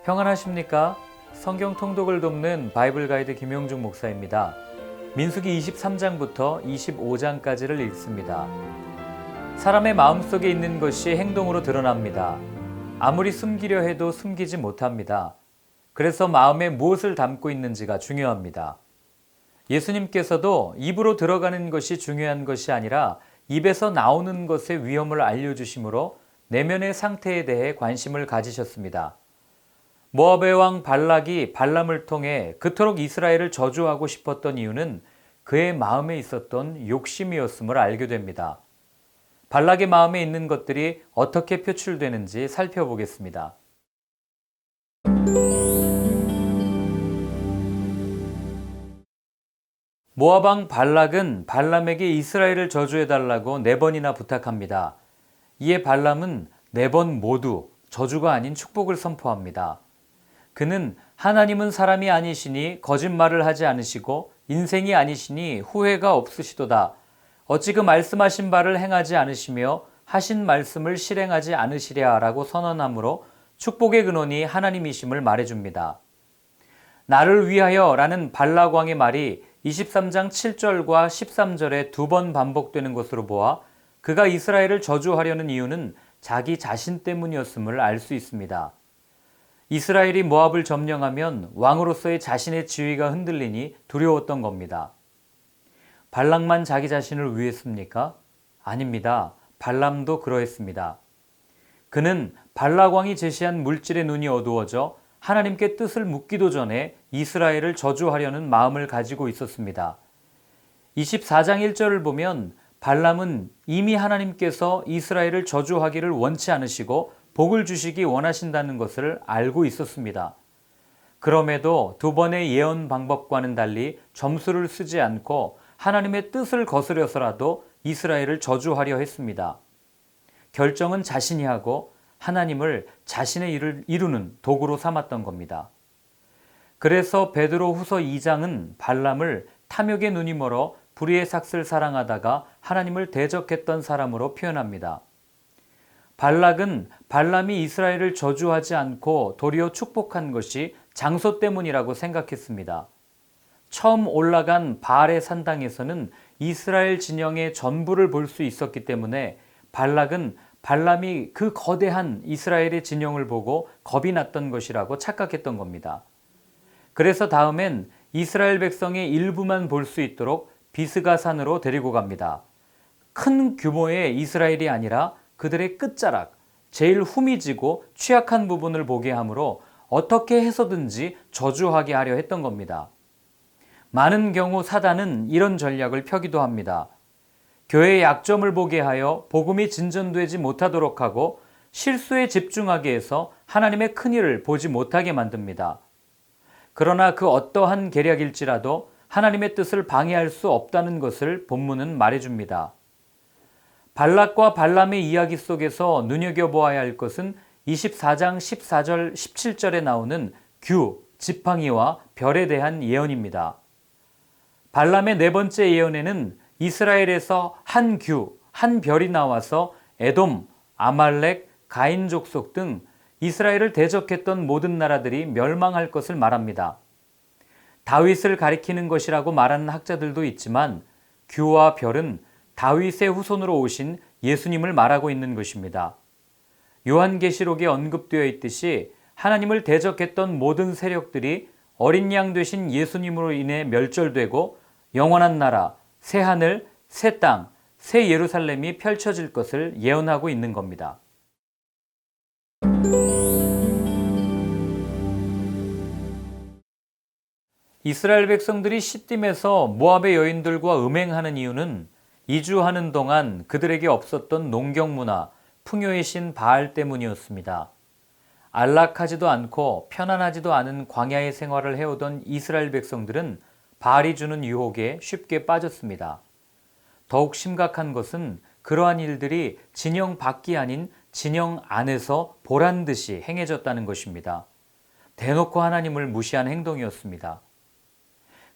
평안하십니까? 성경 통독을 돕는 바이블 가이드 김용중 목사입니다. 민수기 23장부터 25장까지를 읽습니다. 사람의 마음속에 있는 것이 행동으로 드러납니다. 아무리 숨기려 해도 숨기지 못합니다. 그래서 마음에 무엇을 담고 있는지가 중요합니다. 예수님께서도 입으로 들어가는 것이 중요한 것이 아니라 입에서 나오는 것의 위험을 알려주시므로 내면의 상태에 대해 관심을 가지셨습니다. 모압의 왕 발락이 발람을 통해 그토록 이스라엘을 저주하고 싶었던 이유는 그의 마음에 있었던 욕심이었음을 알게 됩니다. 발락의 마음에 있는 것들이 어떻게 표출되는지 살펴보겠습니다. 모압 왕 발락은 발람에게 이스라엘을 저주해달라고 4번이나 부탁합니다. 이에 발람은 4번 모두 저주가 아닌 축복을 선포합니다. 그는 하나님은 사람이 아니시니 거짓말을 하지 않으시고 인생이 아니시니 후회가 없으시도다. 어찌 그 말씀하신 바를 행하지 않으시며 하신 말씀을 실행하지 않으시랴 라고 선언하므로 축복의 근원이 하나님이심을 말해줍니다. 나를 위하여 라는 발락 왕의 말이 23장 7절과 13절에 2번 반복되는 것으로 보아 그가 이스라엘을 저주하려는 이유는 자기 자신 때문이었음을 알 수 있습니다. 이스라엘이 모압을 점령하면 왕으로서의 자신의 지위가 흔들리니 두려웠던 겁니다. 발락만 자기 자신을 위했습니까? 아닙니다. 발람도 그러했습니다. 그는 발락 왕이 제시한 물질의 눈이 어두워져 하나님께 뜻을 묻기도 전에 이스라엘을 저주하려는 마음을 가지고 있었습니다. 24장 1절을 보면 발람은 이미 하나님께서 이스라엘을 저주하기를 원치 않으시고 복을 주시기 원하신다는 것을 알고 있었습니다. 그럼에도 2번의 예언 방법과는 달리 점수를 쓰지 않고 하나님의 뜻을 거스려서라도 이스라엘을 저주하려 했습니다. 결정은 자신이 하고 하나님을 자신의 일을 이루는 도구로 삼았던 겁니다. 그래서 베드로 후서 2장은 발람을 탐욕의 눈이 멀어 불의의 삭슬 사랑하다가 하나님을 대적했던 사람으로 표현합니다. 발락은 발람이 이스라엘을 저주하지 않고 도리어 축복한 것이 장소 때문이라고 생각했습니다. 처음 올라간 바알의 산당에서는 이스라엘 진영의 전부를 볼 수 있었기 때문에 발락은 발람이 그 거대한 이스라엘의 진영을 보고 겁이 났던 것이라고 착각했던 겁니다. 그래서 다음엔 이스라엘 백성의 일부만 볼 수 있도록 비스가 산으로 데리고 갑니다. 큰 규모의 이스라엘이 아니라 그들의 끝자락, 제일 후미지고 취약한 부분을 보게 하므로 어떻게 해서든지 저주하게 하려 했던 겁니다. 많은 경우 사단은 이런 전략을 펴기도 합니다. 교회의 약점을 보게 하여 복음이 진전되지 못하도록 하고 실수에 집중하게 해서 하나님의 큰일을 보지 못하게 만듭니다. 그러나 그 어떠한 계략일지라도 하나님의 뜻을 방해할 수 없다는 것을 본문은 말해줍니다. 발락과 발람의 이야기 속에서 눈여겨보아야 할 것은 24장 14절 17절에 나오는 규, 지팡이와 별에 대한 예언입니다. 발람의 4번째 예언에는 이스라엘에서 한 규, 한 별이 나와서 에돔, 아말렉, 가인 족속 등 이스라엘을 대적했던 모든 나라들이 멸망할 것을 말합니다. 다윗을 가리키는 것이라고 말하는 학자들도 있지만 규와 별은 다윗의 후손으로 오신 예수님을 말하고 있는 것입니다. 요한계시록에 언급되어 있듯이 하나님을 대적했던 모든 세력들이 어린 양 되신 예수님으로 인해 멸절되고 영원한 나라, 새 하늘, 새 땅, 새 예루살렘이 펼쳐질 것을 예언하고 있는 겁니다. 이스라엘 백성들이 시딤에서 모압의 여인들과 음행하는 이유는 이주하는 동안 그들에게 없었던 농경 문화, 풍요의 신 바알 때문이었습니다. 안락하지도 않고 편안하지도 않은 광야의 생활을 해오던 이스라엘 백성들은 바알이 주는 유혹에 쉽게 빠졌습니다. 더욱 심각한 것은 그러한 일들이 진영 밖이 아닌 진영 안에서 보란 듯이 행해졌다는 것입니다. 대놓고 하나님을 무시한 행동이었습니다.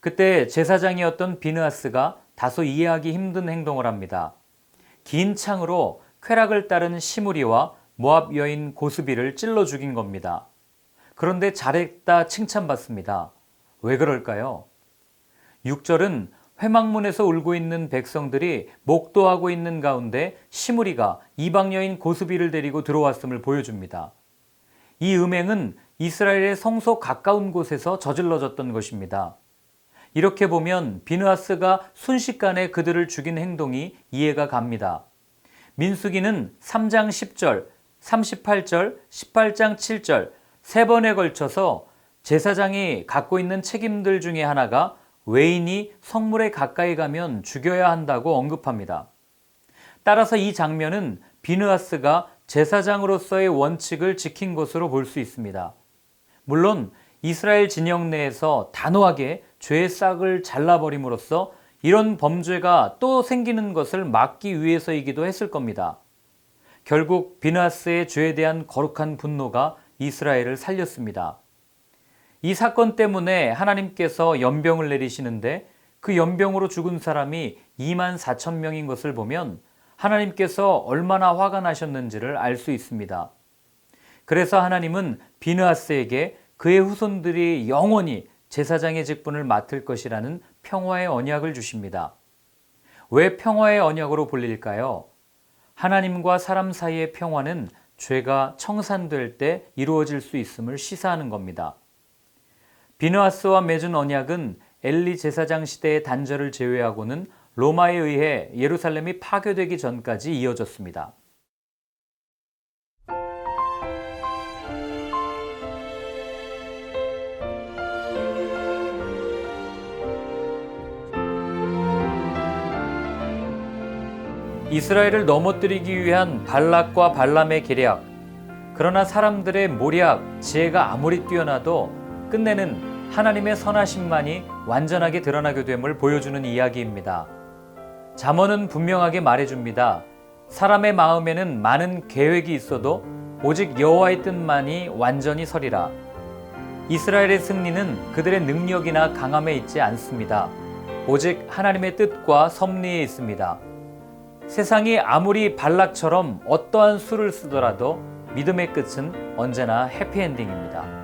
그때 제사장이었던 비느하스가 다소 이해하기 힘든 행동을 합니다. 긴 창으로 쾌락을 따른 시므리와 모압 여인 고스비를 찔러 죽인 겁니다. 그런데 잘했다 칭찬받습니다. 왜 그럴까요? 6절은 회막문에서 울고 있는 백성들이 목도하고 있는 가운데 시므리가 이방 여인 고스비를 데리고 들어왔음을 보여줍니다. 이 음행은 이스라엘의 성소 가까운 곳에서 저질러졌던 것입니다. 이렇게 보면 비느하스가 순식간에 그들을 죽인 행동이 이해가 갑니다. 민수기는 3장 10절, 38절, 18장 7절 세 번에 걸쳐서 제사장이 갖고 있는 책임들 중에 하나가 외인이 성물에 가까이 가면 죽여야 한다고 언급합니다. 따라서 이 장면은 비느하스가 제사장으로서의 원칙을 지킨 것으로 볼 수 있습니다. 물론 이스라엘 진영 내에서 단호하게 죄의 싹을 잘라버림으로써 이런 범죄가 또 생기는 것을 막기 위해서이기도 했을 겁니다. 결국 비느하스의 죄에 대한 거룩한 분노가 이스라엘을 살렸습니다. 이 사건 때문에 하나님께서 연병을 내리시는데 그 연병으로 죽은 사람이 2만 4천 명인 것을 보면 하나님께서 얼마나 화가 나셨는지를 알 수 있습니다. 그래서 하나님은 비느하스에게 그의 후손들이 영원히 제사장의 직분을 맡을 것이라는 평화의 언약을 주십니다. 왜 평화의 언약으로 불릴까요? 하나님과 사람 사이의 평화는 죄가 청산될 때 이루어질 수 있음을 시사하는 겁니다. 비느하스와 맺은 언약은 엘리 제사장 시대의 단절을 제외하고는 로마에 의해 예루살렘이 파괴되기 전까지 이어졌습니다. 이스라엘을 넘어뜨리기 위한 발락과 발람의 계략, 그러나 사람들의 모략, 지혜가 아무리 뛰어나도 끝내는 하나님의 선하심만이 완전하게 드러나게 됨을 보여주는 이야기입니다. 잠언은 분명하게 말해줍니다. 사람의 마음에는 많은 계획이 있어도 오직 여호와의 뜻만이 완전히 서리라. 이스라엘의 승리는 그들의 능력이나 강함에 있지 않습니다. 오직 하나님의 뜻과 섭리에 있습니다. 세상이 아무리 발락처럼 어떠한 수를 쓰더라도 믿음의 끝은 언제나 해피엔딩입니다.